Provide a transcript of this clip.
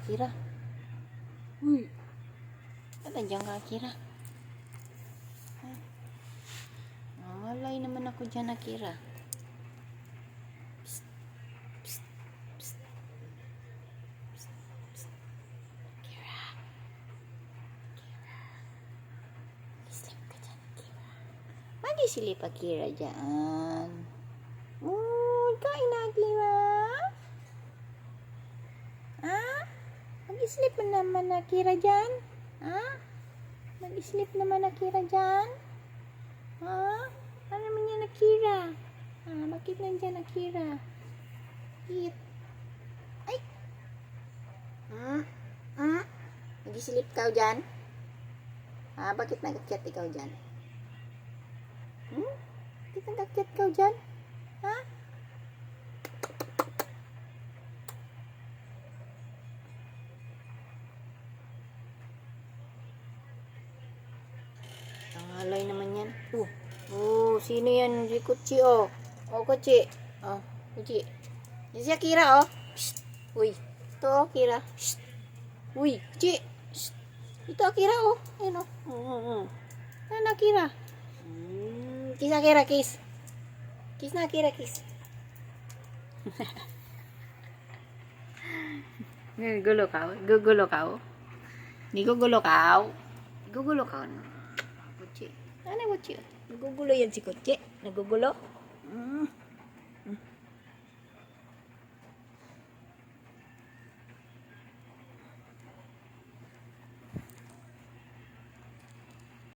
Akira? Uy. Ba't nandiyan ka, Akira? Malay naman ako dyan, Akira. Psst. Psst. Psst. Psst. Psst. Akira. Akira. Mag-sleep ka dyan, Akira. Mag-sleep, Akira, dyan. Kain na, Akira. Mag-sleep naman, Akira, dyan. Mag-sleep naman, Akira, dyan. Ano naman yan, Akira? Bakit nandyan, Akira? Eat. Ay! Mag-sleep ka dyan? Bakit nag-akyat ikaw dyan? Bakit nag-akyat ka dyan? Tangalay naman yan. Sino yan? Si Kuchi, Kuchi. Kuchi. Yan si Akira, Psst. Uy. Ito, Akira. Psst. Uy, Kuchi. Psst. Ito, Akira, Ayan, Ano, Akira? Kiss, Akira, kiss. Kiss na, Akira, kiss. Gugulo ka, Gugulo ka, Di gugulo ka, Gugulo ka, Kuchi. Ano, Kuchi? Nagugulo yan si Kuchi. Nagugulo.